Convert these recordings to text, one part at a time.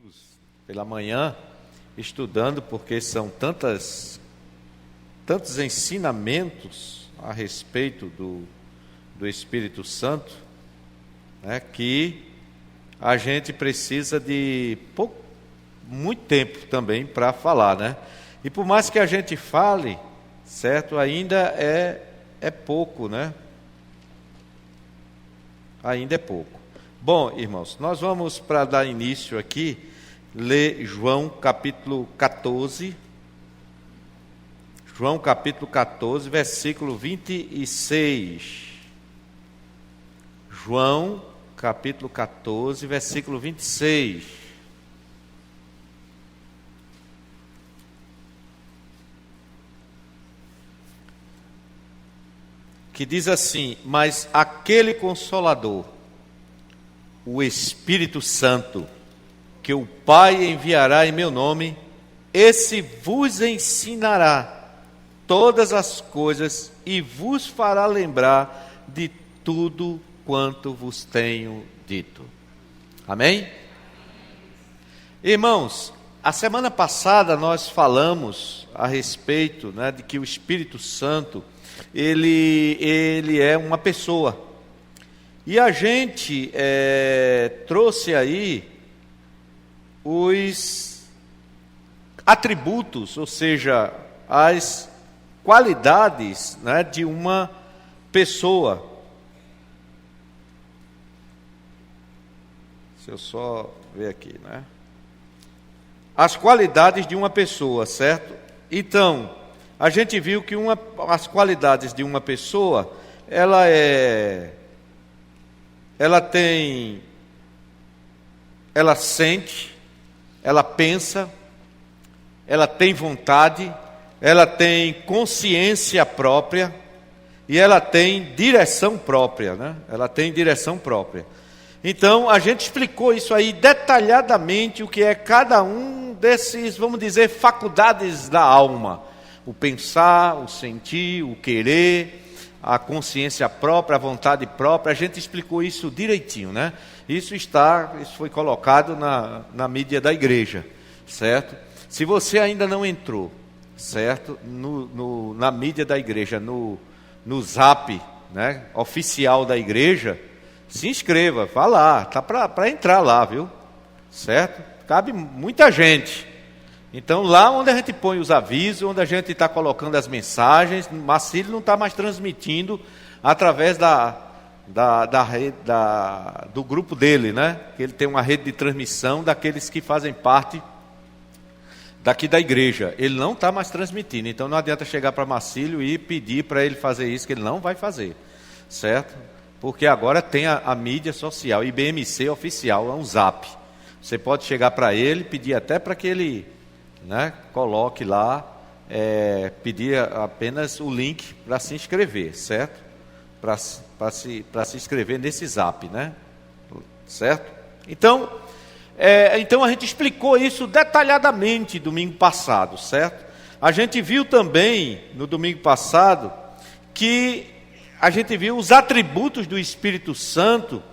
domingos pela manhã, estudando, porque são tantos ensinamentos a respeito do Espírito Santo, né, que a gente precisa de muito tempo também para falar, né? E por mais que a gente fale, certo, ainda é pouco, né? Ainda é pouco. Bom, irmãos, nós vamos, para dar início aqui, ler João capítulo 14. João capítulo 14, versículo 26. João capítulo 14, versículo 26. Que diz assim: mas aquele Consolador, o Espírito Santo, que o Pai enviará em meu nome, esse vos ensinará todas as coisas e vos fará lembrar de tudo quanto vos tenho dito. Amém? Irmãos, a semana passada nós falamos a respeito, né, de que o Espírito Santo ele é uma pessoa. E a gente trouxe aí os atributos, ou seja, as qualidades, né, de uma pessoa. Deixa eu só ver aqui, né? As qualidades de uma pessoa, certo? Então, a gente viu que as qualidades de uma pessoa, ela sente, ela pensa, ela tem vontade, ela tem consciência própria e ela tem direção própria, né? Ela tem direção própria. Então, a gente explicou isso aí detalhadamente, o que é cada um desses, vamos dizer, faculdades da alma. O pensar, o sentir, o querer, a consciência própria, a vontade própria. A gente explicou isso direitinho, né? Isso foi colocado na mídia da igreja, certo? Se você ainda não entrou, certo, na mídia da igreja, no zap, né, oficial da igreja, se inscreva, vá lá, tá para entrar lá, viu? Certo? Cabe muita gente. Então, lá onde a gente põe os avisos, onde a gente está colocando as mensagens, Marcílio não está mais transmitindo através da rede, do grupo dele, né? Ele tem uma rede de transmissão daqueles que fazem parte daqui da igreja. Ele não está mais transmitindo, então não adianta chegar para Marcílio e pedir para ele fazer isso, que ele não vai fazer, certo? Porque agora tem a mídia social, IBMC oficial, é um zap. Você pode chegar para ele, pedir até para que ele, né, coloque lá, pedir apenas o link para se inscrever, certo? Para se inscrever nesse zap, né? Certo? Então a gente explicou isso detalhadamente domingo passado, certo? A gente viu também, no domingo passado, que a gente viu os atributos do Espírito Santo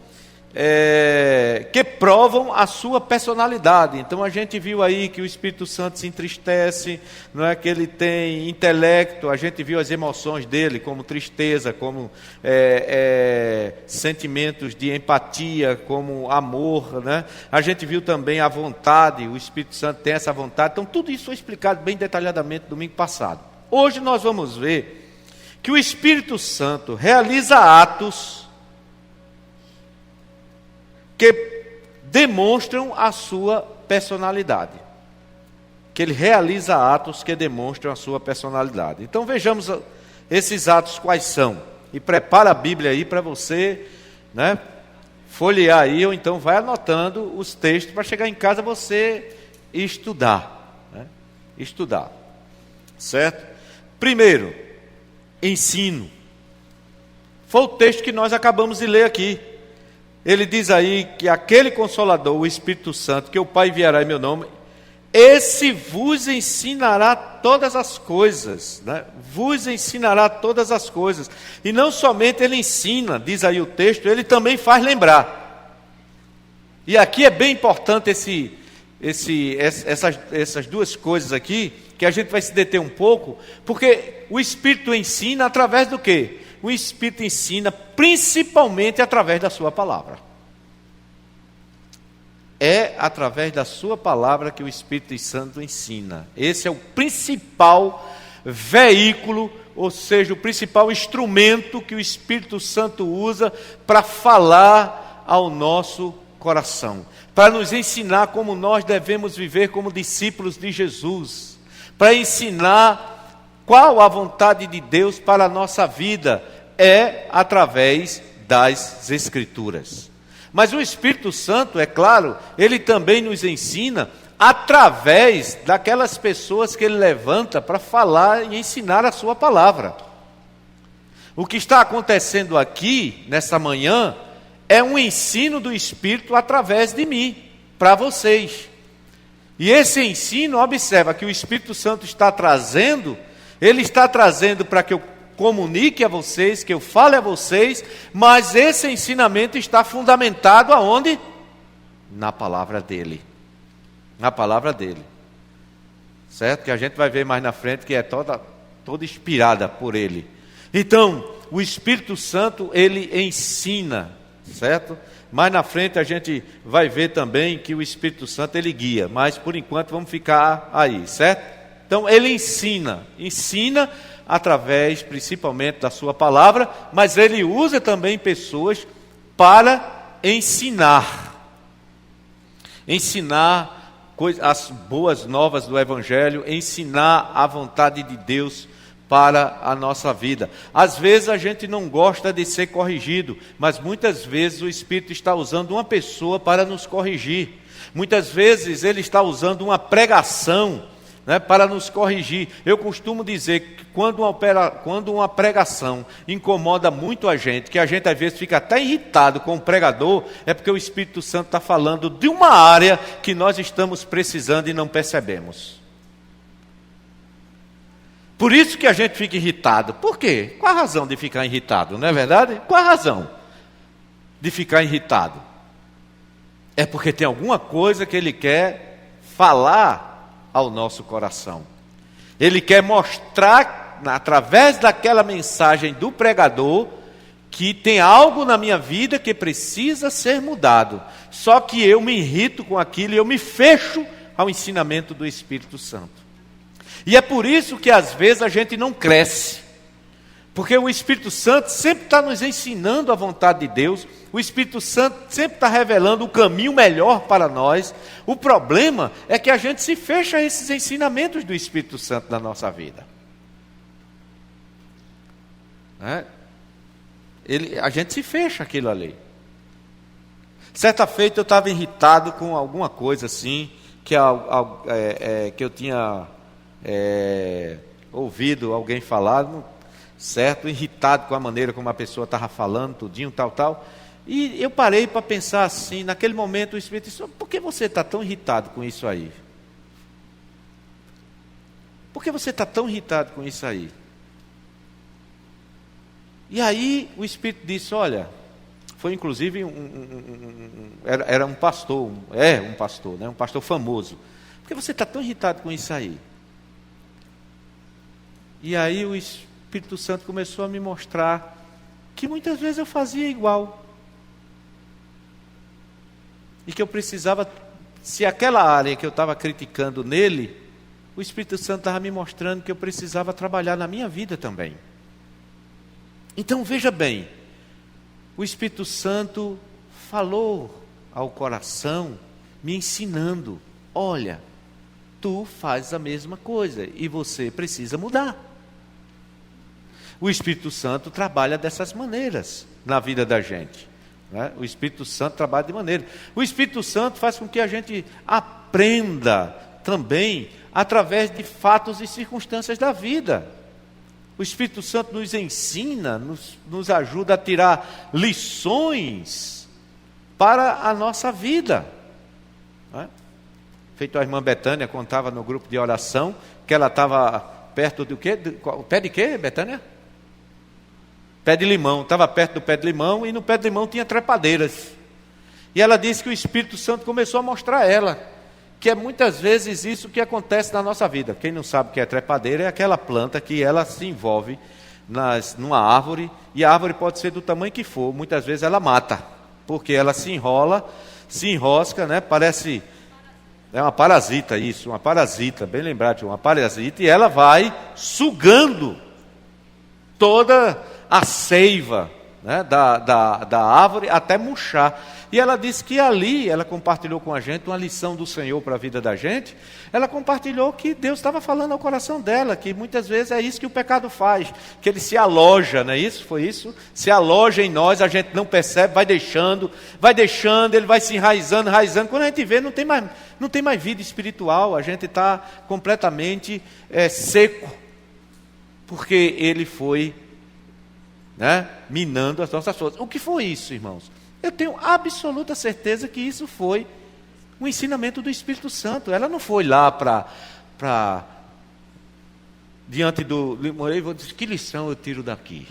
que provam a sua personalidade. Então a gente viu aí que o Espírito Santo se entristece, não é, que ele tem intelecto. A gente viu as emoções dele, como tristeza, como sentimentos de empatia, como amor, né? A gente viu também a vontade, o Espírito Santo tem essa vontade. Então tudo isso foi explicado bem detalhadamente domingo passado. Hoje nós vamos ver que o Espírito Santo realiza atos que demonstram a sua personalidade. Que ele realiza atos que demonstram a sua personalidade. Então vejamos esses atos quais são. E prepara a Bíblia aí para você, né, folhear aí, ou então vai anotando os textos para chegar em casa você estudar, né? Estudar. Certo? Primeiro, ensino. Foi o texto que nós acabamos de ler aqui. Ele diz aí que aquele Consolador, o Espírito Santo, que o Pai enviará em meu nome, esse vos ensinará todas as coisas, né? Vos ensinará todas as coisas. E não somente ele ensina, diz aí o texto, ele também faz lembrar. E aqui é bem importante essas duas coisas aqui, que a gente vai se deter um pouco, porque o Espírito ensina através do quê? O Espírito ensina principalmente através da sua palavra. É através da sua palavra que o Espírito Santo ensina. Esse é o principal veículo, ou seja, o principal instrumento que o Espírito Santo usa para falar ao nosso coração, para nos ensinar como nós devemos viver como discípulos de Jesus, para ensinar qual a vontade de Deus para a nossa vida, é através das Escrituras. Mas o Espírito Santo, é claro, ele também nos ensina através daquelas pessoas que ele levanta para falar e ensinar a sua palavra. O que está acontecendo aqui, nessa manhã, é um ensino do Espírito através de mim, para vocês. E esse ensino, observa que o Espírito Santo está trazendo, ele está trazendo para que eu comunique a vocês, que eu fale a vocês, mas esse ensinamento está fundamentado aonde? Na palavra dele. Na palavra dele. Certo? Que a gente vai ver mais na frente que é toda inspirada por ele. Então, o Espírito Santo, ele ensina, certo? Mais na frente a gente vai ver também que o Espírito Santo, ele guia, mas por enquanto vamos ficar aí, certo? Então, ele ensina através principalmente da sua palavra, mas ele usa também pessoas para ensinar as boas novas do Evangelho, ensinar a vontade de Deus para a nossa vida. Às vezes a gente não gosta de ser corrigido, mas muitas vezes o Espírito está usando uma pessoa para nos corrigir. Muitas vezes ele está usando uma pregação, né, para nos corrigir. Eu costumo dizer que quando uma pregação incomoda muito a gente, que a gente às vezes fica até irritado com o pregador, é porque o Espírito Santo está falando de uma área que nós estamos precisando e não percebemos. Por isso que a gente fica irritado. Por quê? Qual a razão de ficar irritado, não é verdade? Qual a razão de ficar irritado? É porque tem alguma coisa que ele quer falar ao nosso coração. Ele quer mostrar, através daquela mensagem do pregador, que tem algo na minha vida que precisa ser mudado. Só que eu me irrito com aquilo e eu me fecho ao ensinamento do Espírito Santo. E é por isso que às vezes a gente não cresce. Porque o Espírito Santo sempre está nos ensinando a vontade de Deus. O Espírito Santo sempre está revelando o caminho melhor para nós. O problema é que a gente se fecha a esses ensinamentos do Espírito Santo na nossa vida. A gente se fecha aquilo ali. Certa feita eu estava irritado com alguma coisa assim, que eu tinha ouvido alguém falar, certo? Irritado com a maneira como a pessoa estava falando, tudinho, tal. E eu parei para pensar assim, naquele momento o Espírito disse: por que você está tão irritado com isso aí? Por que você está tão irritado com isso aí? E aí o Espírito disse: olha, foi inclusive era um pastor, um pastor, né? Um pastor famoso. Por que você está tão irritado com isso aí? E aí o Espírito Santo começou a me mostrar que muitas vezes eu fazia igual. E que eu precisava, se aquela área que eu estava criticando nele, o Espírito Santo estava me mostrando que eu precisava trabalhar na minha vida também. Então veja bem, o Espírito Santo falou ao coração, me ensinando: olha, tu fazes a mesma coisa e você precisa mudar. O Espírito Santo trabalha dessas maneiras na vida da gente. Né? O Espírito Santo trabalha de maneira. O Espírito Santo faz com que a gente aprenda também através de fatos e circunstâncias da vida. O Espírito Santo nos ensina, nos ajuda a tirar lições para a nossa vida. Né? Feito a irmã Betânia contava no grupo de oração que ela estava perto do quê? Pé de quê, Betânia? Pé de limão, estava perto do pé de limão e no pé de limão tinha trepadeiras. E ela disse que o Espírito Santo começou a mostrar a ela que é muitas vezes isso que acontece na nossa vida. Quem não sabe o que é trepadeira é aquela planta que ela se envolve numa árvore, e a árvore pode ser do tamanho que for, muitas vezes ela mata, porque ela se enrola, se enrosca, né? Parece, é uma parasita isso, uma parasita, bem lembrado, uma parasita, e ela vai sugando toda a seiva, né, da árvore até murchar. E ela disse que ali, ela compartilhou com a gente uma lição do Senhor para a vida da gente. Ela compartilhou que Deus estava falando ao coração dela, que muitas vezes é isso que o pecado faz, que ele se aloja, não é isso? Foi isso? Se aloja em nós, a gente não percebe, vai deixando, ele vai se enraizando. Quando a gente vê, não tem mais vida espiritual, a gente está completamente seco, porque ele foi, né, minando as nossas forças. O que foi isso, irmãos? Eu tenho absoluta certeza que isso foi um ensinamento do Espírito Santo. Ela não foi lá para diante do Limoeiro e vou dizer, que lição eu tiro daqui?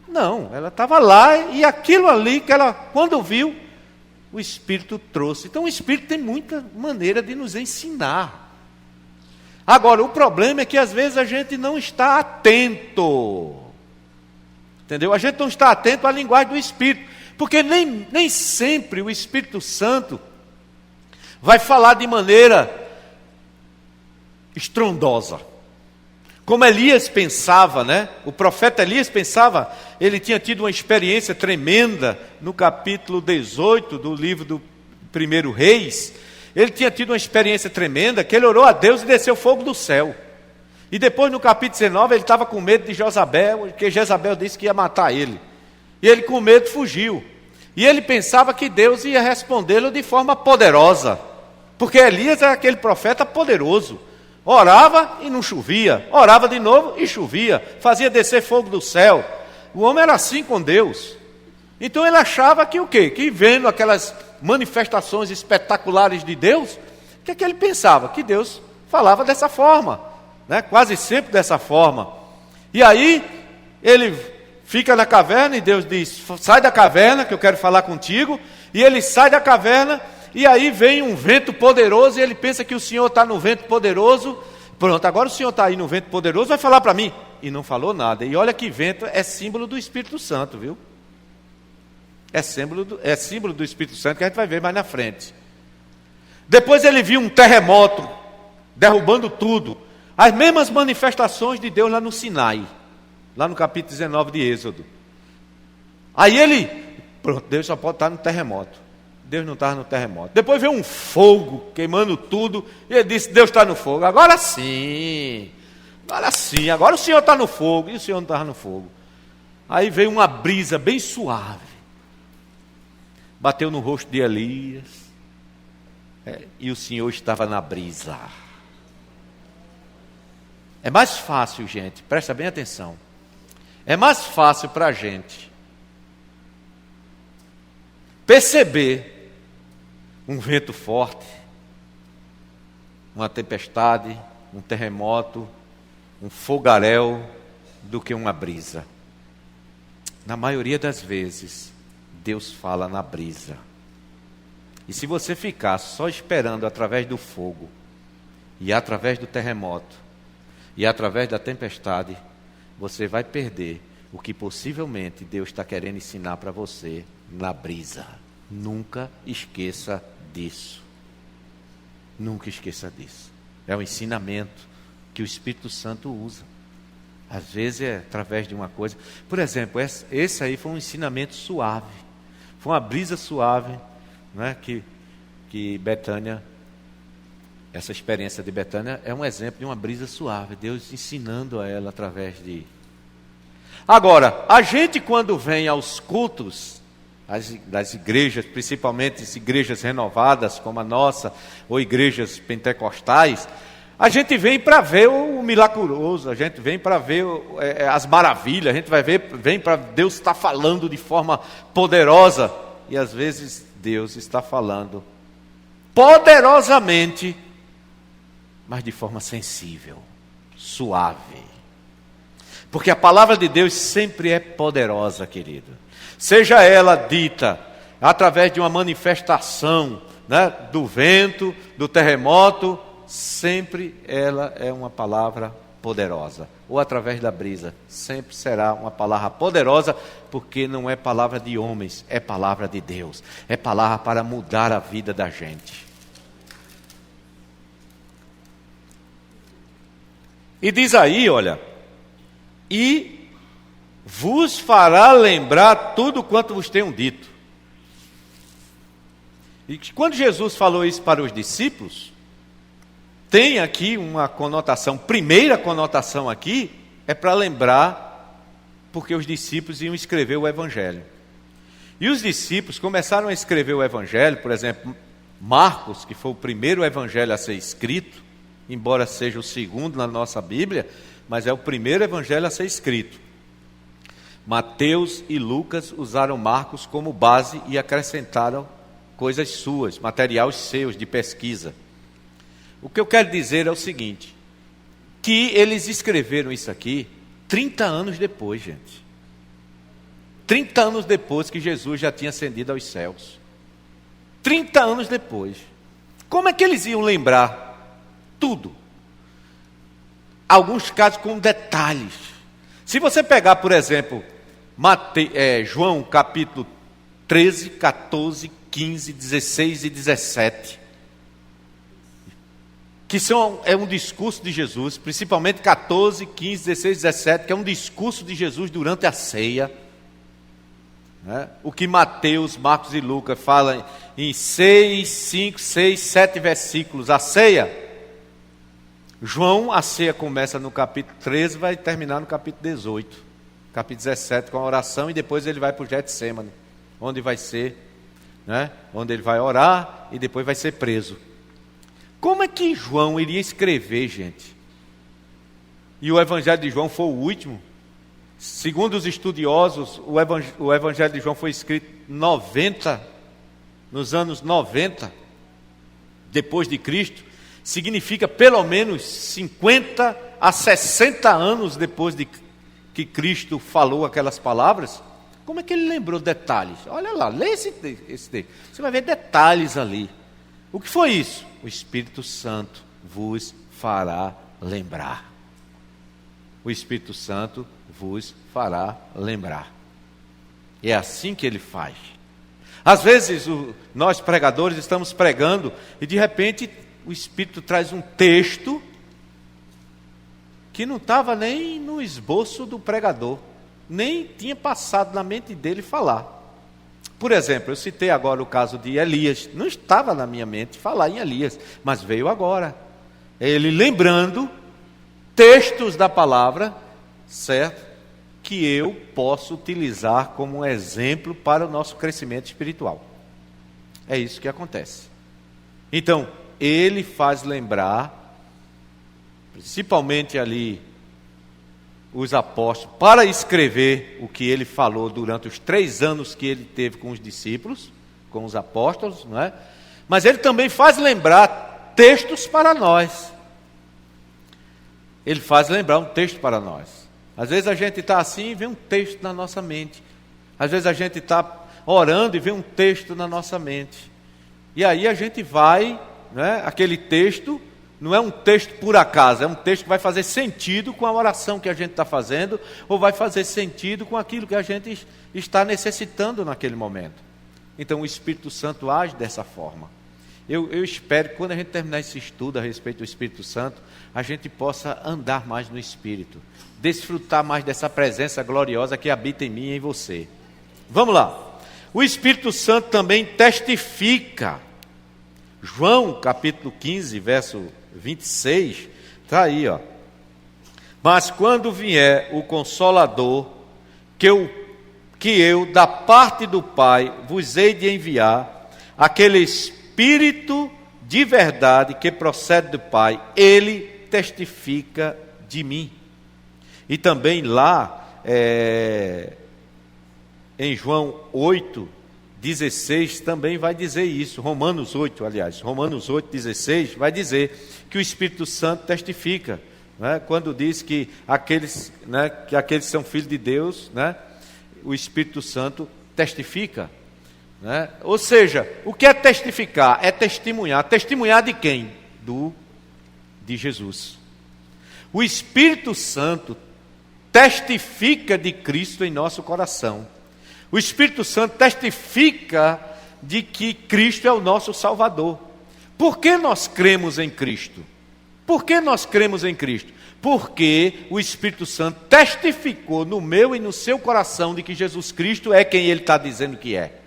Não, ela estava lá e aquilo ali que ela, quando viu, o Espírito trouxe. Então o Espírito tem muita maneira de nos ensinar. Agora, o problema é que às vezes a gente não está atento. Entendeu? A gente não está atento à linguagem do Espírito. Porque nem sempre o Espírito Santo vai falar de maneira estrondosa. Como Elias pensava, né? O profeta Elias pensava, ele tinha tido uma experiência tremenda no capítulo 18 do livro do 1 Reis. Ele tinha tido uma experiência tremenda, que ele orou a Deus e desceu fogo do céu. E depois no capítulo 19 ele estava com medo de Jezabel, porque Jezabel disse que ia matar ele. E ele com medo fugiu. E ele pensava que Deus ia respondê-lo de forma poderosa. Porque Elias era aquele profeta poderoso. Orava e não chovia. Orava de novo e chovia. Fazia descer fogo do céu. O homem era assim com Deus. Então ele achava que o quê? Que vendo aquelas manifestações espetaculares de Deus, o que ele pensava? Que Deus falava dessa forma, né? Quase sempre dessa forma. E aí ele fica na caverna e Deus diz, sai da caverna que eu quero falar contigo. E ele sai da caverna e aí vem um vento poderoso e ele pensa que o Senhor está no vento poderoso. Pronto, agora o Senhor está aí no vento poderoso, vai falar para mim. E não falou nada. E olha que vento é símbolo do Espírito Santo, viu? É símbolo do Espírito Santo que a gente vai ver mais na frente. Depois ele viu um terremoto derrubando tudo. As mesmas manifestações de Deus lá no Sinai. Lá no capítulo 19 de Êxodo. Aí pronto, Deus só pode estar no terremoto. Deus não estava no terremoto. Depois veio um fogo queimando tudo. E ele disse, Deus está no fogo. Agora sim, agora o Senhor está no fogo. E o Senhor não estava no fogo. Aí veio uma brisa bem suave. Bateu no rosto de Elias. E o Senhor estava na brisa. É mais fácil, gente, presta bem atenção. É mais fácil para a gente perceber um vento forte, uma tempestade, um terremoto, um fogaréu, do que uma brisa. Na maioria das vezes, Deus fala na brisa. E se você ficar só esperando através do fogo, e através do terremoto, e através da tempestade, você vai perder o que possivelmente Deus está querendo ensinar para você na brisa. Nunca esqueça disso. Nunca esqueça disso. É um ensinamento que o Espírito Santo usa. Às vezes é através de uma coisa. Por exemplo, esse aí foi um ensinamento suave. Foi uma brisa suave, né, que Betânia, essa experiência de Betânia é um exemplo de uma brisa suave. Deus ensinando a ela através de... Agora, a gente quando vem aos cultos das igrejas, principalmente as igrejas renovadas como a nossa, ou igrejas pentecostais, a gente vem para ver o milagroso, a gente vem para ver as maravilhas, a gente vem para Deus estar falando de forma poderosa, e às vezes Deus está falando poderosamente, mas de forma sensível, suave. Porque a palavra de Deus sempre é poderosa, querido. Seja ela dita através de uma manifestação, né, do vento, do terremoto, sempre ela é uma palavra poderosa. Ou através da brisa, sempre será uma palavra poderosa, porque não é palavra de homens, é palavra de Deus. É palavra para mudar a vida da gente. E diz aí, olha, e vos fará lembrar tudo quanto vos tenho dito. E quando Jesus falou isso para os discípulos, tem aqui uma conotação, primeira conotação aqui, é para lembrar, porque os discípulos iam escrever o Evangelho. E os discípulos começaram a escrever o Evangelho, por exemplo, Marcos, que foi o primeiro Evangelho a ser escrito, embora seja o segundo na nossa Bíblia, mas é o primeiro Evangelho a ser escrito. Mateus e Lucas usaram Marcos como base e acrescentaram coisas suas, materiais seus de pesquisa. O que eu quero dizer é o seguinte, que eles escreveram isso aqui 30 anos depois, gente. 30 anos depois que Jesus já tinha ascendido aos céus. 30 anos depois. Como é que eles iam lembrar tudo? Alguns casos com detalhes. Se você pegar, por exemplo, João capítulo 13, 14, 15, 16 e 17... que é um discurso de Jesus, principalmente 14, 15, 16, 17, que é um discurso de Jesus durante a ceia. Né? O que Mateus, Marcos e Lucas falam em 6, 5, 6, 7 versículos. A ceia, a ceia começa no capítulo 13 e vai terminar no capítulo 18. Capítulo 17 com a oração e depois ele vai para o Getsemane, onde vai ser, né? Onde ele vai orar e depois vai ser preso. Como é que João iria escrever, gente? E o Evangelho de João foi o último. Segundo os estudiosos, o Evangelho de João foi escrito nos anos 90, depois de Cristo. Significa pelo menos 50 a 60 anos depois de que Cristo falou aquelas palavras. Como é que ele lembrou detalhes? Olha lá, lê esse texto. Você vai ver detalhes ali. O que foi isso? O Espírito Santo vos fará lembrar. O Espírito Santo vos fará lembrar. E é assim que ele faz. Às vezes, nós pregadores estamos pregando e de repente o Espírito traz um texto que não estava nem no esboço do pregador, nem tinha passado na mente dele falar. Por exemplo, eu citei agora o caso de Elias. Não estava na minha mente falar em Elias, mas veio agora. Ele lembrando textos da palavra, certo? Que eu posso utilizar como um exemplo para o nosso crescimento espiritual. É isso que acontece. Então, ele faz lembrar, principalmente ali, os apóstolos, para escrever o que ele falou durante os 3 anos que ele teve com os discípulos, com os apóstolos, não é? Mas ele também faz lembrar textos para nós. Ele faz lembrar um texto para nós. Às vezes a gente está assim e vê um texto na nossa mente. Às vezes a gente está orando e vê um texto na nossa mente. E aí a gente vai, né, aquele texto não é um texto por acaso, é um texto que vai fazer sentido com a oração que a gente está fazendo, ou vai fazer sentido com aquilo que a gente está necessitando naquele momento. Então o Espírito Santo age dessa forma. Eu espero que quando a gente terminar esse estudo a respeito do Espírito Santo, a gente possa andar mais no Espírito, desfrutar mais dessa presença gloriosa que habita em mim e em você. Vamos lá. O Espírito Santo também testifica. João capítulo 15, verso 26, está aí, ó. Mas quando vier o Consolador, que eu, da parte do Pai, vos hei de enviar, aquele Espírito de verdade que procede do Pai, ele testifica de mim. E também lá, em João 8, 16 também vai dizer isso, Romanos 8, 16, vai dizer que o Espírito Santo testifica, né? Quando diz que aqueles são filhos de Deus, né? O Espírito Santo testifica. né? Ou seja, o que é testificar? É testemunhar. Testemunhar de quem? De Jesus. O Espírito Santo testifica de Cristo em nosso coração. O Espírito Santo testifica de que Cristo é o nosso Salvador. Por que nós cremos em Cristo? Por que nós cremos em Cristo? Porque o Espírito Santo testificou no meu e no seu coração de que Jesus Cristo é quem Ele está dizendo que é.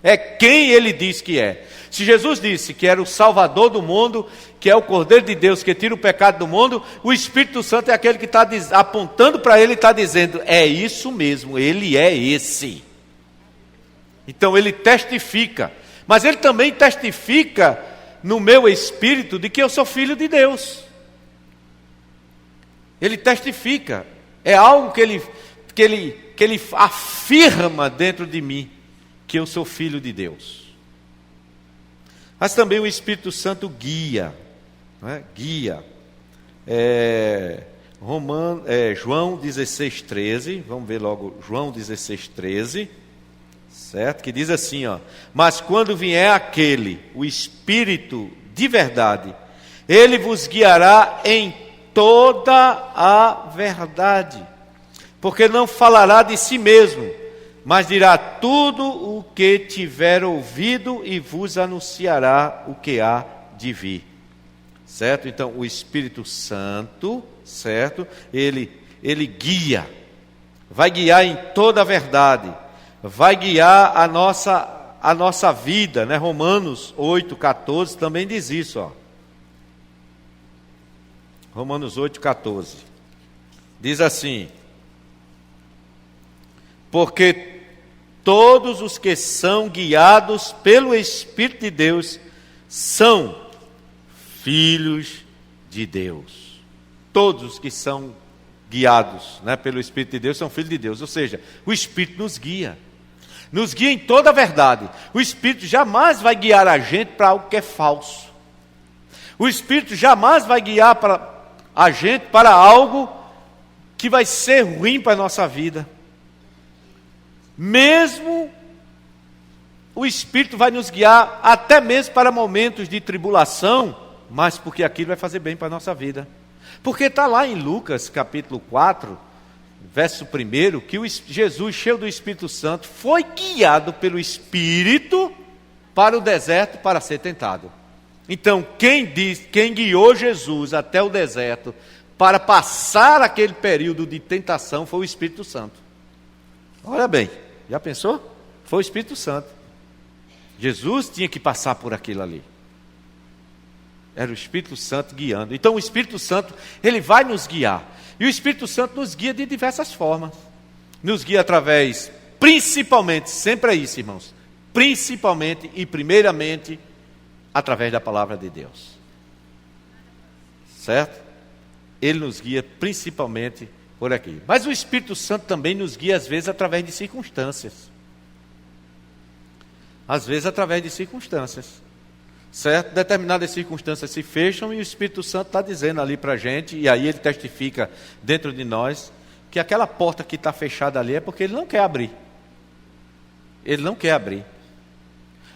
É quem Ele diz que é. Se Jesus disse que era o Salvador do mundo, que é o Cordeiro de Deus que tira o pecado do mundo, o Espírito Santo é aquele que está apontando para Ele e está dizendo, é isso mesmo, Ele é esse. Então Ele testifica, mas Ele também testifica no meu espírito de que eu sou filho de Deus. Ele testifica, é algo que ele afirma dentro de mim, que eu sou filho de Deus. Mas também o Espírito Santo guia, né? Guia. João 16,13, vamos ver logo João 16,13, certo? Que diz assim, ó: mas quando vier aquele, o Espírito de verdade, ele vos guiará em toda a verdade, porque não falará de si mesmo, mas dirá tudo o que tiver ouvido e vos anunciará o que há de vir. Certo? Então, o Espírito Santo, certo? Ele guia, vai guiar em toda a verdade, vai guiar a nossa vida, né? Romanos 8,14 também diz isso, ó. Romanos 8,14 diz assim: porque todos os que são guiados pelo Espírito de Deus são filhos de Deus. Todos os que são guiados, né, pelo Espírito de Deus são filhos de Deus. Ou seja, o Espírito nos guia em toda a verdade. O Espírito jamais vai guiar a gente para algo que é falso. O Espírito jamais vai guiar a gente para algo que vai ser ruim para a nossa vida. Mesmo o Espírito vai nos guiar até mesmo para momentos de tribulação, mas porque aquilo vai fazer bem para a nossa vida. Porque está lá em Lucas capítulo 4, verso 1, que Jesus, cheio do Espírito Santo, foi guiado pelo Espírito para o deserto para ser tentado. Então, quem guiou Jesus até o deserto para passar aquele período de tentação foi o Espírito Santo. Olha bem, já pensou? Foi o Espírito Santo. Jesus tinha que passar por aquilo ali. Era o Espírito Santo guiando. Então o Espírito Santo, ele vai nos guiar. E o Espírito Santo nos guia de diversas formas. Nos guia através, principalmente, sempre é isso, irmãos, principalmente e primeiramente, através da palavra de Deus. Certo? Ele nos guia principalmente por aqui. Mas o Espírito Santo também nos guia às vezes através de circunstâncias. Às vezes através de circunstâncias. Certo? Determinadas circunstâncias se fecham e o Espírito Santo está dizendo ali para a gente, e aí ele testifica dentro de nós, que aquela porta que está fechada ali é porque ele não quer abrir. Ele não quer abrir.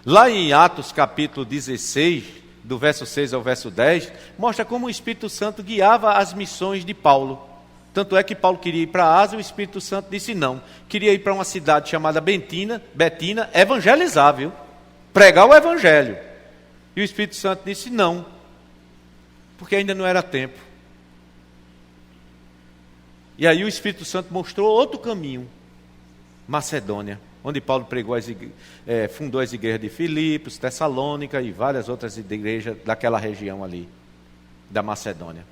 Lá em Atos capítulo 16, do verso 6 ao verso 10, mostra como o Espírito Santo guiava as missões de Paulo. Tanto é que Paulo queria ir para a Ásia, o Espírito Santo disse não. Queria ir para uma cidade chamada Betina, evangelizar, viu? Pregar o evangelho. E o Espírito Santo disse não, porque ainda não era tempo. E aí o Espírito Santo mostrou outro caminho, Macedônia, onde Paulo pregou fundou as igrejas de Filipos, Tessalônica e várias outras igrejas daquela região ali, da Macedônia.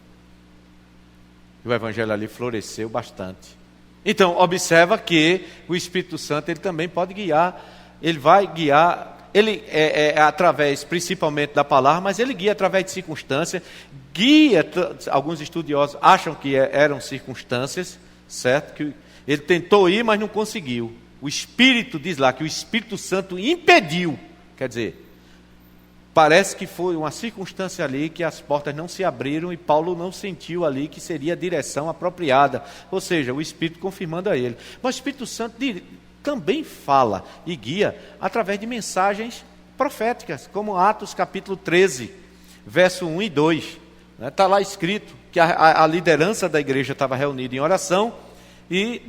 E o evangelho ali floresceu bastante. Então, observa que o Espírito Santo, ele também pode guiar, ele vai guiar, ele através principalmente da palavra, mas ele guia através de circunstâncias, alguns estudiosos acham que eram circunstâncias, certo? Que ele tentou ir, mas não conseguiu. O Espírito, diz lá, que o Espírito Santo impediu, quer dizer, parece que foi uma circunstância ali que as portas não se abriram e Paulo não sentiu ali que seria a direção apropriada, ou seja, o Espírito confirmando a ele. Mas o Espírito Santo também fala e guia através de mensagens proféticas, como Atos capítulo 13, verso 1 e 2. Está lá escrito que a liderança da igreja estava reunida em oração e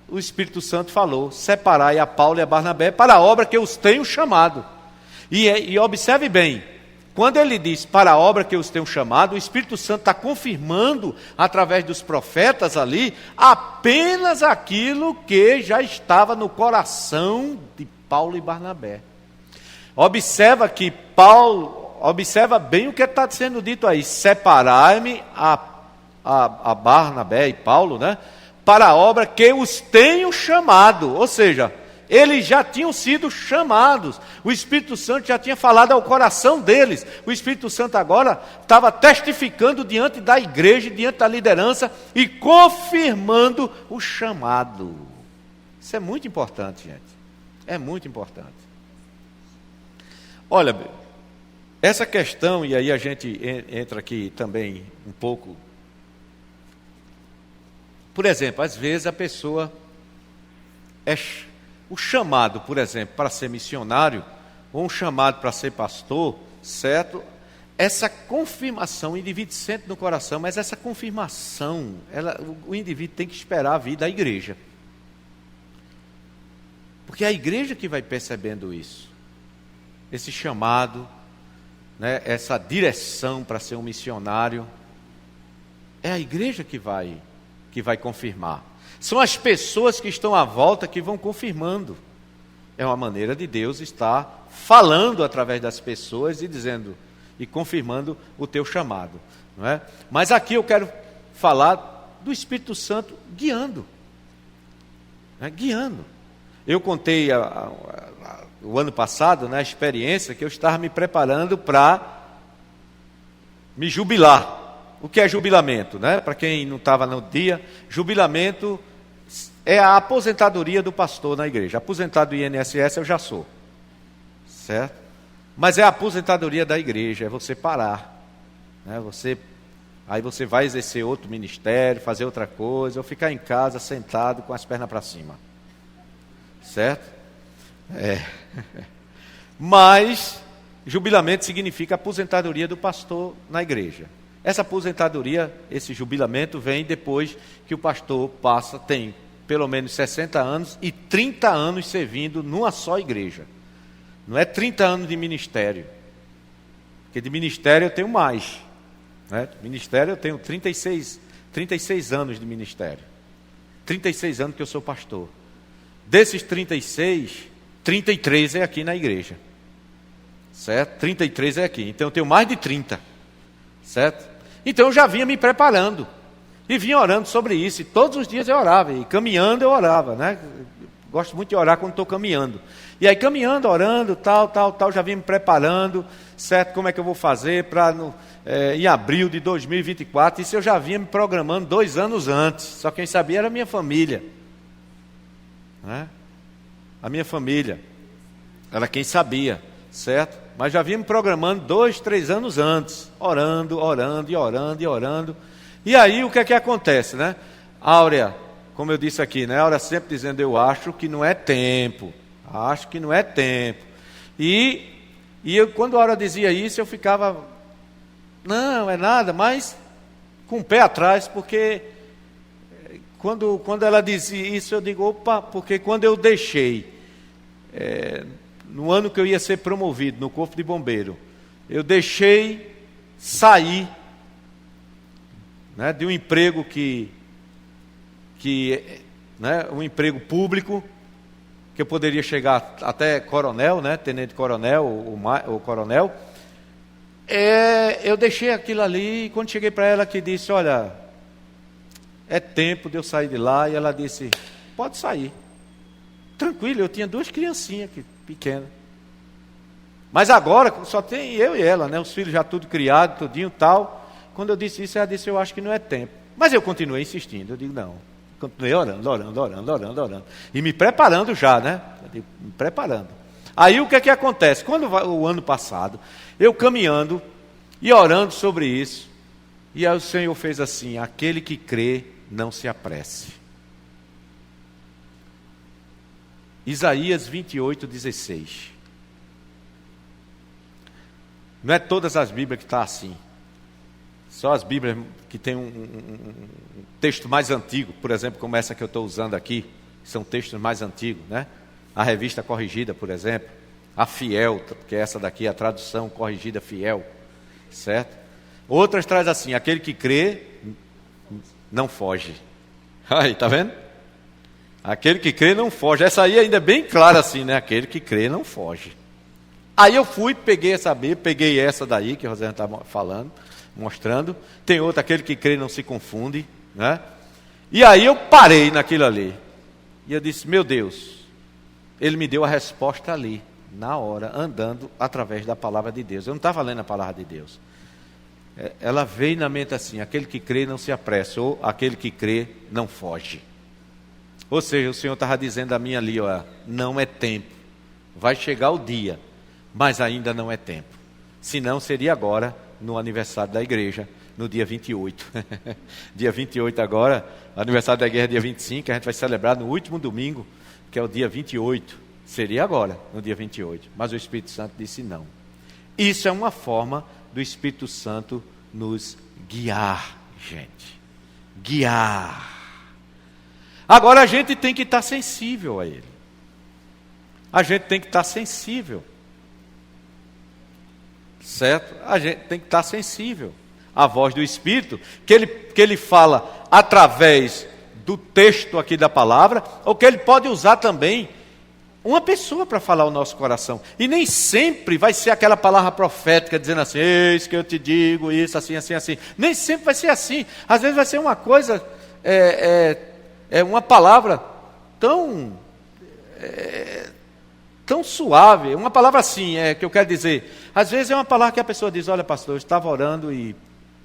o Espírito Santo falou: separai a Paulo e a Barnabé para a obra que eu os tenho chamado. E observe bem, quando ele diz para a obra que eu os tenho chamado, o Espírito Santo está confirmando através dos profetas ali apenas aquilo que já estava no coração de Paulo e Barnabé. Observa bem o que está sendo dito aí: separai-me a Barnabé e Paulo, para a obra que os tenho chamado. Ou seja, eles já tinham sido chamados, o Espírito Santo já tinha falado ao coração deles. O Espírito Santo agora estava testificando diante da igreja, diante da liderança e confirmando o chamado. Isso é muito importante, gente. É muito importante. Olha, essa questão, e aí a gente entra aqui também um pouco. Por exemplo, às vezes a pessoa o chamado, por exemplo, para ser missionário, ou um chamado para ser pastor, certo? Essa confirmação, o indivíduo sente no coração, mas essa confirmação, o indivíduo tem que esperar a vida da igreja. Porque é a igreja que vai percebendo isso. Esse chamado, essa direção para ser um missionário, é a igreja que vai confirmar. São as pessoas que estão à volta que vão confirmando. É uma maneira de Deus estar falando através das pessoas e dizendo e confirmando o teu chamado, não é? Mas aqui eu quero falar do Espírito Santo guiando, guiando. Eu contei o ano passado, a experiência que eu estava me preparando para me jubilar. O que é jubilamento? Para quem não estava no dia, jubilamento é a aposentadoria do pastor na igreja. Aposentado do INSS eu já sou, certo? Mas é a aposentadoria da igreja, é você parar. Aí você vai exercer outro ministério, fazer outra coisa, ou ficar em casa sentado com as pernas para cima. Certo? Mas jubilamento significa aposentadoria do pastor na igreja. Essa aposentadoria, esse jubilamento vem depois que o pastor tem pelo menos 60 anos e 30 anos servindo numa só igreja. Não é 30 anos de ministério, porque de ministério eu tenho mais. De ministério eu tenho 36 anos de ministério. 36 anos que eu sou pastor. Desses 36, 33 é aqui na igreja. Certo? 33 é aqui. Então eu tenho mais de 30. Certo? Então eu já vinha me preparando. E vinha orando sobre isso. E todos os dias eu orava. E caminhando eu orava. Gosto muito de orar quando estou caminhando. E aí caminhando, orando, tal, já vinha me preparando. Certo? Como é que eu vou fazer para em abril de 2024. Isso eu já vinha me programando 2 anos antes. Só quem sabia era a minha família. A minha família era quem sabia, certo? Mas já vinha me programando 2, 3 anos antes, orando. E aí o que é que acontece, Áurea, como eu disse aqui, Áurea sempre dizendo: eu acho que não é tempo, E eu, quando a Áurea dizia isso, eu ficava, não é nada, mas com o pé atrás, porque quando ela dizia isso, eu digo, opa, porque quando eu deixei, no ano que eu ia ser promovido no Corpo de Bombeiro, eu deixei sair de um emprego um emprego público, que eu poderia chegar até coronel, tenente coronel ou coronel. Eu deixei aquilo ali, e quando cheguei para ela que disse, olha, é tempo de eu sair de lá, e ela disse, pode sair. Tranquilo, eu tinha 2 criancinhas pequenas. Mas agora só tem eu e ela, os filhos já tudo criado, tudinho tal. Quando eu disse isso, ela disse, eu acho que não é tempo. Mas eu continuei insistindo, eu digo, não. Continuei orando. E me preparando já, me preparando. Aí o que é que acontece? Quando o ano passado, eu caminhando e orando sobre isso, e aí o Senhor fez assim, aquele que crê, não se apresse. Isaías 28:16. Não é todas as Bíblias que estão assim. Só as Bíblias que tem um texto mais antigo, por exemplo, como essa que eu estou usando aqui, são textos mais antigos, né? A Revista Corrigida, por exemplo, a Fiel, que é essa daqui, a tradução corrigida fiel, certo? Outras traz assim: aquele que crê não foge. Aí, tá vendo? Aquele que crê não foge. Essa aí ainda é bem clara assim, né? Aquele que crê não foge. Aí eu fui, peguei essa Bíblia, peguei essa daí que a Rosana estava falando, mostrando. Tem outra, aquele que crê não se confunde, né? E aí eu parei naquilo ali. E eu disse: meu Deus, ele me deu a resposta ali, na hora, andando através da palavra de Deus. Eu não estava lendo a palavra de Deus. Ela veio na mente assim: aquele que crê não se apressa, ou aquele que crê não foge. Ou seja, o Senhor estava dizendo a mim ali, ó, não é tempo. Vai chegar o dia, mas ainda não é tempo. Senão seria agora, no aniversário da igreja, no dia 28. Dia 28 agora, aniversário da igreja é dia 25, a gente vai celebrar no último domingo, que é o dia 28. Seria agora, no dia 28. Mas o Espírito Santo disse não. Isso é uma forma do Espírito Santo nos guiar, gente. Guiar. Agora a gente tem que estar sensível a Ele. A gente tem que estar sensível. Certo? A gente tem que estar sensível à voz do Espírito, que ele fala através do texto aqui da palavra, ou que Ele pode usar também uma pessoa para falar o nosso coração. E nem sempre vai ser aquela palavra profética dizendo assim: eis que eu te digo isso, assim, assim, assim. Nem sempre vai ser assim. Às vezes vai ser uma coisa, uma palavra tão suave, uma palavra assim, que eu quero dizer. Às vezes é uma palavra que a pessoa diz: olha, pastor, eu estava orando e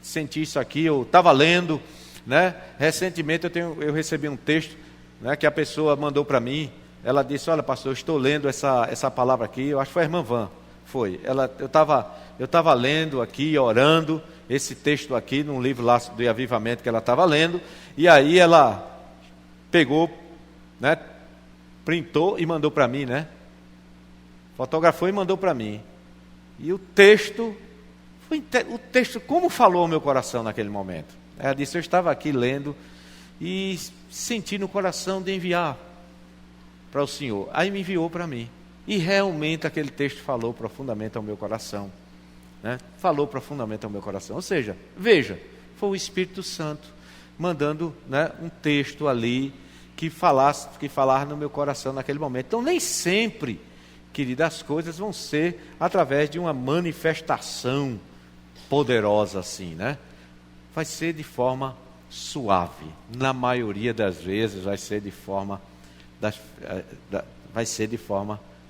senti isso aqui, eu estava lendo, né? Recentemente eu recebi um texto, né, que a pessoa mandou para mim. Ela disse: olha, pastor, eu estou lendo essa palavra aqui. Eu acho que foi a irmã Van. Foi. Eu estava lendo aqui, orando, esse texto aqui, num livro lá do Avivamento que ela estava lendo. E aí ela pegou, né, printou e mandou para mim, né? Fotografou e mandou para mim. E o texto como falou ao meu coração naquele momento. Ela disse: eu estava aqui lendo e senti no coração de enviar para o Senhor. Aí me enviou para mim. E realmente aquele texto falou profundamente ao meu coração, né? Falou profundamente ao meu coração. Ou seja, veja, foi o Espírito Santo mandando, né, um texto ali que falar no meu coração naquele momento. Então nem sempre, querido, as coisas vão ser através de uma manifestação poderosa assim, né? Vai ser de forma suave. Na maioria das vezes vai ser de forma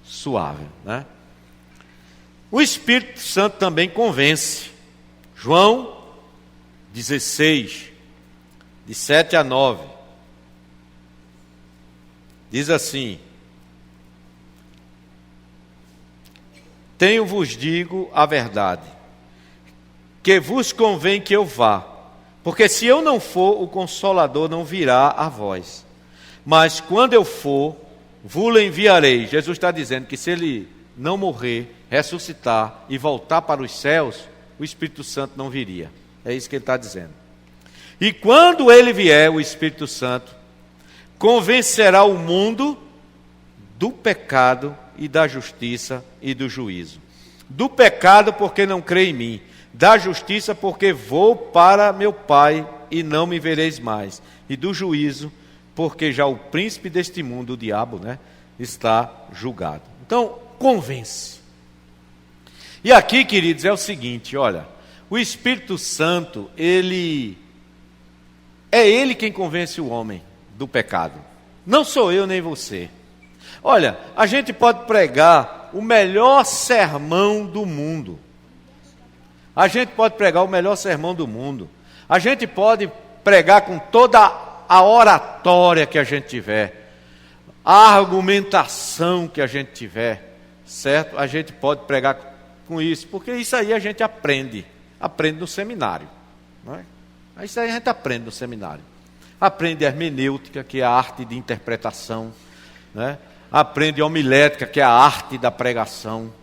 suave, né? O Espírito Santo também convence. João 16, de 7 a 9, diz assim: tenho-vos digo a verdade, que vos convém que eu vá, porque se eu não for, o Consolador não virá a vós. Mas quando eu for, vos enviarei. Jesus está dizendo que se ele não morrer, ressuscitar e voltar para os céus, o Espírito Santo não viria. É isso que ele está dizendo. E quando ele vier, o Espírito Santo convencerá o mundo do pecado e da justiça e do juízo. Do pecado, porque não crê em mim. Da justiça, porque vou para meu Pai e não me vereis mais. E do juízo, porque já o príncipe deste mundo, o diabo, né, está julgado. Então, convence. E aqui, queridos, é o seguinte, olha, o Espírito Santo, ele quem convence o homem do pecado. Não sou eu nem você. Olha, a gente pode pregar o melhor sermão do mundo. A gente pode pregar o melhor sermão do mundo. A gente pode pregar com toda a oratória que a gente tiver, a argumentação que a gente tiver, certo? A gente pode pregar com isso, porque isso aí a gente aprende no seminário, não é? Isso aí a gente aprende no seminário. Aprende hermenêutica, que é a arte de interpretação, né? aprende homilética, que é a arte da pregação,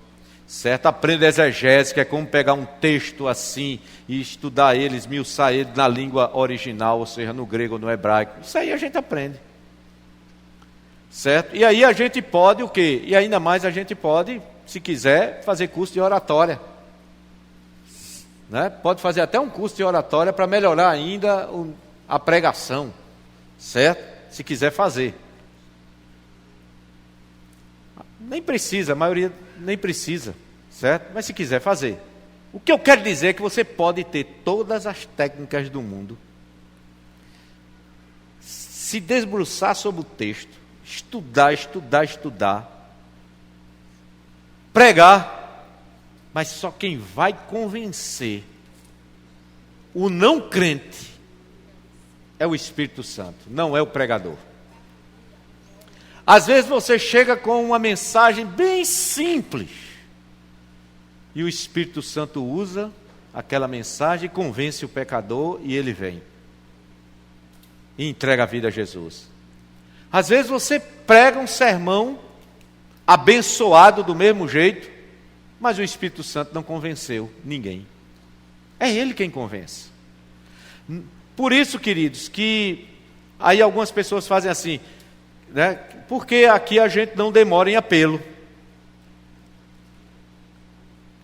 certo? Aprende exegese, que é como pegar um texto assim e estudar ele, esmiuçar ele na língua original, ou seja, no grego ou no hebraico. Isso aí a gente aprende, certo? E aí a gente pode o quê? E ainda mais a gente pode, se quiser, fazer curso de oratória, né? Pode fazer até um curso de oratória para melhorar ainda a pregação, certo? Se quiser fazer. Nem precisa, a maioria nem precisa, certo? Mas se quiser fazer. O que eu quero dizer é que você pode ter todas as técnicas do mundo, se debruçar sobre o texto, estudar, pregar, mas só quem vai convencer o não crente é o Espírito Santo, não é o pregador. Às vezes você chega com uma mensagem bem simples e o Espírito Santo usa aquela mensagem e convence o pecador e ele vem e entrega a vida a Jesus. Às vezes você prega um sermão abençoado do mesmo jeito, mas o Espírito Santo não convenceu ninguém. É Ele quem convence. Por isso, queridos, que aí algumas pessoas fazem assim, né? Porque aqui a gente não demora em apelo,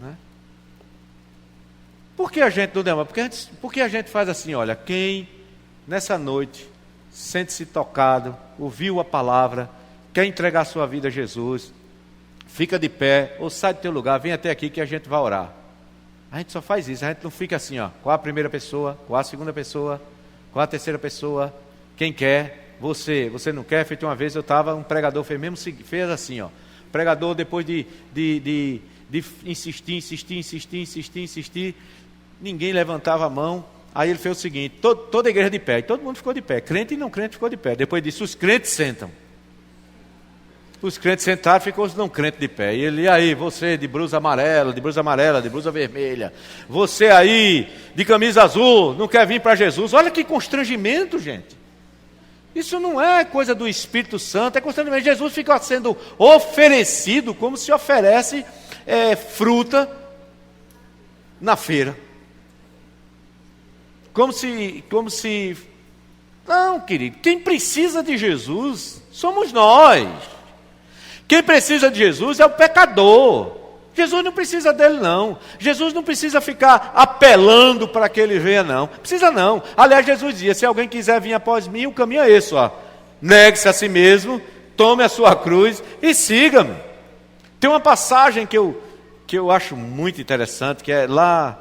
né? Por que a gente não demora? Porque a gente faz assim, olha, quem nessa noite sente-se tocado, ouviu a palavra, quer entregar a sua vida a Jesus, fica de pé, ou sai do teu lugar, vem até aqui que a gente vai orar. A gente só faz isso, a gente não fica assim, ó, qual a primeira pessoa, qual a segunda pessoa, qual a terceira pessoa, quem quer, você não quer? Feito uma vez eu estava, um pregador fez assim, ó, pregador depois de insistir, ninguém levantava a mão, aí ele fez o seguinte, toda a igreja de pé, e todo mundo ficou de pé, crente e não crente ficou de pé, depois disso os crentes sentam. Os crentes sentaram, ficou os não crentes de pé. E aí, você de blusa amarela, de blusa vermelha. Você aí, de camisa azul, não quer vir para Jesus. Olha que constrangimento, gente. Isso não é coisa do Espírito Santo, é constrangimento. Jesus fica sendo oferecido como se oferece fruta na feira. Como se... Não, querido, quem precisa de Jesus somos nós. Quem precisa de Jesus é o pecador. Jesus não precisa dele, não. Jesus não precisa ficar apelando para que ele venha, não. Precisa não. Aliás, Jesus dizia, se alguém quiser vir após mim, o caminho é esse, ó. Negue-se a si mesmo, tome a sua cruz e siga-me. Tem uma passagem que eu acho muito interessante, que é lá,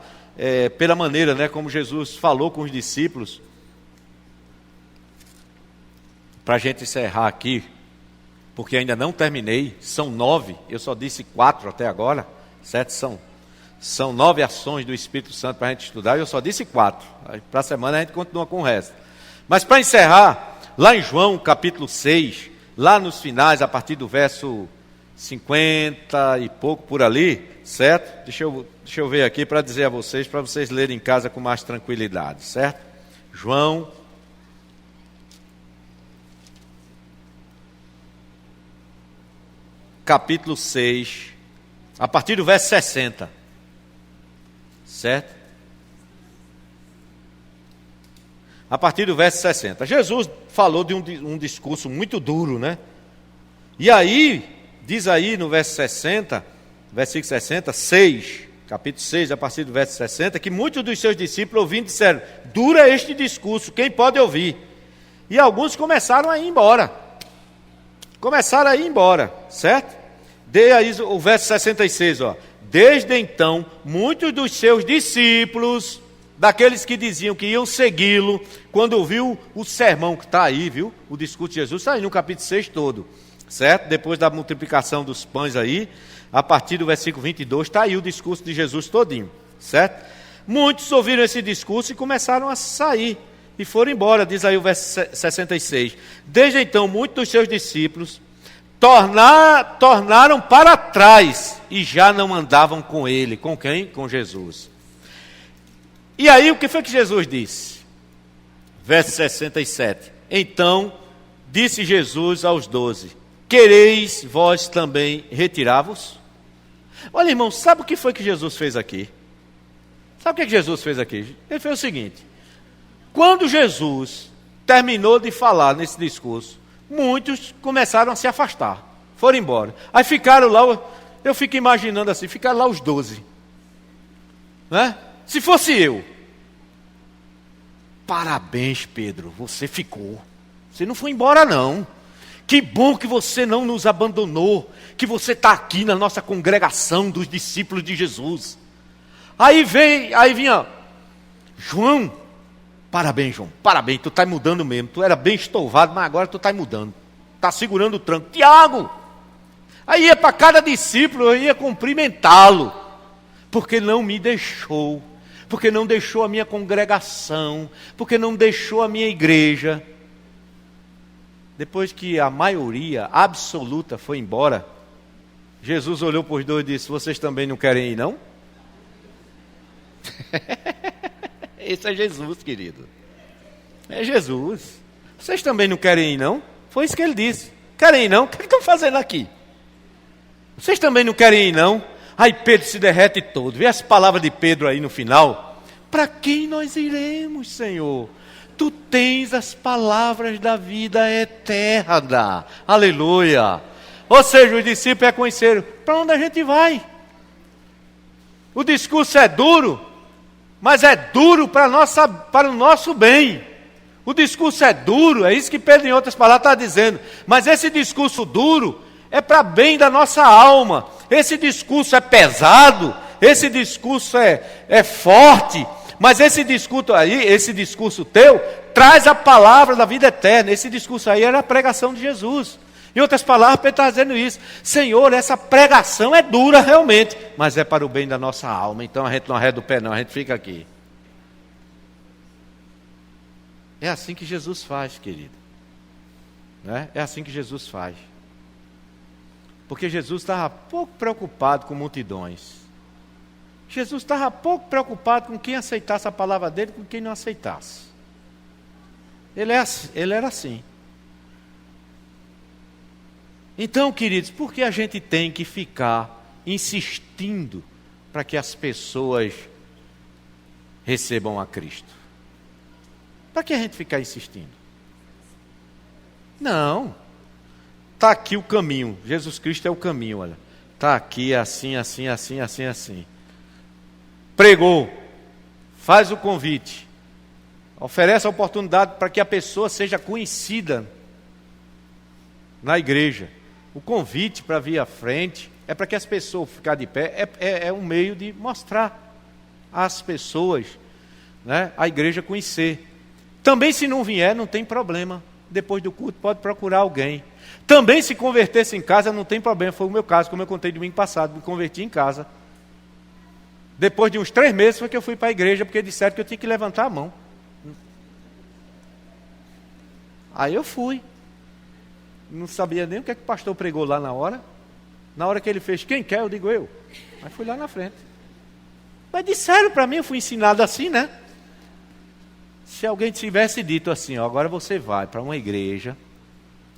pela maneira, né, como Jesus falou com os discípulos. Para a gente encerrar aqui, porque ainda não terminei, são 9, eu só disse 4 até agora, certo? São 9 ações do Espírito Santo para a gente estudar, e eu só disse 4, para a semana a gente continua com o resto. Mas para encerrar, lá em João capítulo 6, lá nos finais, a partir do verso 50 e pouco por ali, certo? Deixa eu ver aqui para dizer a vocês, para vocês lerem em casa com mais tranquilidade, certo? João capítulo 6, a partir do verso 60, certo? A partir do verso 60. Jesus falou de um discurso muito duro, né? E aí, diz aí no verso 60, versículo 60, 6, capítulo 6, a partir do verso 60, que muitos dos seus discípulos ouvindo disseram, dura este discurso, quem pode ouvir? E alguns começaram a ir embora. Certo? Dê aí o verso 66, ó. Desde então, muitos dos seus discípulos, daqueles que diziam que iam segui-lo, quando ouviu o sermão que está aí, viu? O discurso de Jesus está aí no capítulo 6 todo, certo? Depois da multiplicação dos pães aí, a partir do versículo 22, está aí o discurso de Jesus todinho, certo? Muitos ouviram esse discurso e começaram a sair. E foram embora, diz aí o verso 66. Desde então, muitos dos seus discípulos tornaram para trás e já não andavam com ele. Com quem? Com Jesus. E aí, o que foi que Jesus disse? Verso 67. Então, disse Jesus aos 12, quereis vós também retirar-vos? Olha, irmão, sabe o que foi que Jesus fez aqui? Sabe o que Jesus fez aqui? Ele fez o seguinte: quando Jesus terminou de falar nesse discurso, muitos começaram a se afastar, foram embora. Aí ficaram lá, eu fico imaginando assim, ficaram lá os 12. Né? Se fosse eu, parabéns, Pedro, você ficou. Você não foi embora, não. Que bom que você não nos abandonou, que você está aqui na nossa congregação dos discípulos de Jesus. Aí vinha, João, parabéns, João, parabéns, tu está mudando mesmo. Tu era bem estouvado, mas agora tu está mudando. Está segurando o tranco. Tiago! Aí ia para cada discípulo, eu ia cumprimentá-lo, porque não me deixou, porque não deixou a minha congregação, porque não deixou a minha igreja. Depois que a maioria absoluta foi embora, Jesus olhou para os dois e disse: vocês também não querem ir, não? Esse é Jesus, querido. É Jesus. Vocês também não querem ir, não? Foi isso que ele disse. Querem ir, não? O que estão fazendo aqui? Vocês também não querem ir, não? Aí Pedro se derrete todo. Vê as palavras de Pedro aí no final. Para quem nós iremos, Senhor? Tu tens as palavras da vida eterna. Aleluia. Ou seja, os discípulos reconheceram: para onde a gente vai? O discurso é duro, mas é duro para o nosso bem. O discurso é duro, é isso que Pedro, em outras palavras, está dizendo. Mas esse discurso duro é para bem da nossa alma. Esse discurso é pesado, esse discurso é forte, mas esse discurso teu, traz a palavra da vida eterna. Esse discurso aí era a pregação de Jesus. Em outras palavras, Pedro está dizendo isso: Senhor, essa pregação é dura realmente, mas é para o bem da nossa alma. Então a gente não arreda o pé não, a gente fica aqui. É assim que Jesus faz, querido. Né? É assim que Jesus faz. Porque Jesus estava pouco preocupado com multidões. Jesus estava pouco preocupado com quem aceitasse a palavra dele e com quem não aceitasse. Ele era assim. Então, queridos, por que a gente tem que ficar insistindo para que as pessoas recebam a Cristo? Para que a gente ficar insistindo? Não. Está aqui o caminho. Jesus Cristo é o caminho, olha. Está aqui assim, assim, assim, assim, assim. Pregou. Faz o convite. Oferece a oportunidade para que a pessoa seja conhecida na igreja. O convite para vir à frente é para que as pessoas ficarem de pé, é um meio de mostrar às pessoas, né, a igreja conhecer. Também, se não vier, não tem problema. Depois do culto pode procurar alguém. Também, se converter-se em casa, não tem problema. Foi o meu caso, como eu contei domingo passado, me converti em casa. Depois de uns 3 meses foi que eu fui para a igreja, porque disseram que eu tinha que levantar a mão. Aí eu fui. Não sabia nem o que é que o pastor pregou lá na hora. Na hora que ele fez, quem quer? Eu digo eu. Aí fui lá na frente. Mas disseram para mim, eu fui ensinado assim, né? Se alguém tivesse dito assim, ó, agora você vai para uma igreja,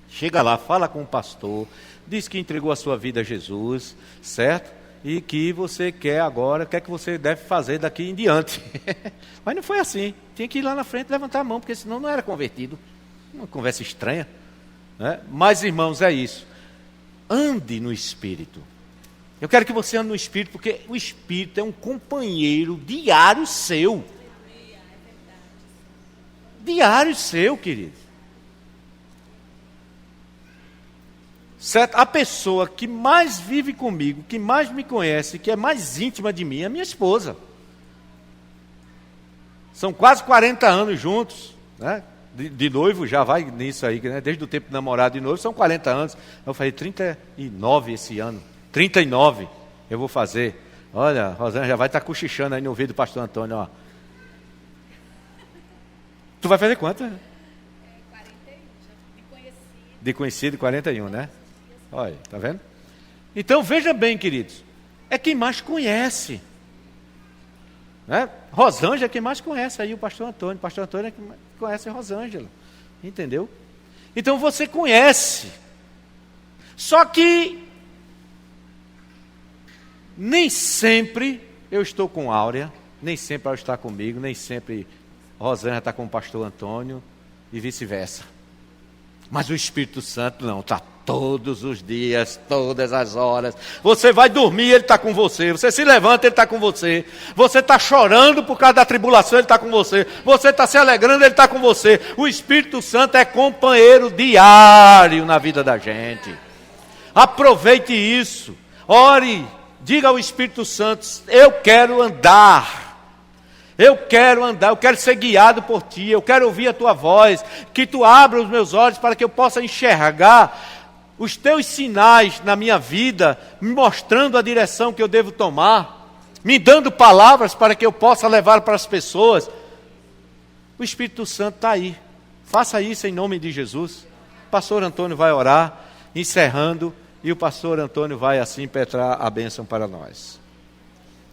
chega lá, fala com o pastor, diz que entregou a sua vida a Jesus, certo? E que você quer agora, o que é que você deve fazer daqui em diante. Mas não foi assim. Tinha que ir lá na frente e levantar a mão, porque senão não era convertido. Uma conversa estranha. Né? Mas, irmãos, é isso. Ande no Espírito. Eu quero que você ande no Espírito, porque o Espírito é um companheiro diário seu. Diário seu, querido. Certo? A pessoa que mais vive comigo, que mais me conhece, que é mais íntima de mim, é minha esposa. São quase 40 anos juntos, né? De noivo já vai nisso aí, né? Desde o tempo de namorado e noivo, são 40 anos. Eu falei 39 esse ano. 39 eu vou fazer. Olha, Rosana já vai estar cochichando aí no ouvido do pastor Antônio, ó. Tu vai fazer quanto? 41, já de conhecido. De conhecido, 41, né? Olha, tá vendo? Então, veja bem, queridos. É quem mais conhece. Né? Rosângela é quem mais conhece aí o pastor Antônio. O pastor Antônio é quem mais conhece a Rosângela. Entendeu? Então, você conhece. Só que nem sempre eu estou com Áurea, nem sempre ela está comigo, nem sempre Rosângela está com o pastor Antônio e vice-versa. Mas o Espírito Santo não, está todos os dias, todas as horas. Você vai dormir, ele está com você. Você se levanta, ele está com você. Você está chorando por causa da tribulação, ele está com você. Você está se alegrando, ele está com você. O Espírito Santo é companheiro diário na vida da gente. Aproveite isso. Ore, diga ao Espírito Santo: eu quero andar. Eu quero ser guiado por ti, eu quero ouvir a tua voz, que tu abra os meus olhos para que eu possa enxergar os teus sinais na minha vida, me mostrando a direção que eu devo tomar, me dando palavras para que eu possa levar para as pessoas. O Espírito Santo está aí, faça isso em nome de Jesus. O pastor Antônio vai orar, encerrando, e o pastor Antônio vai assim impetrar a bênção para nós.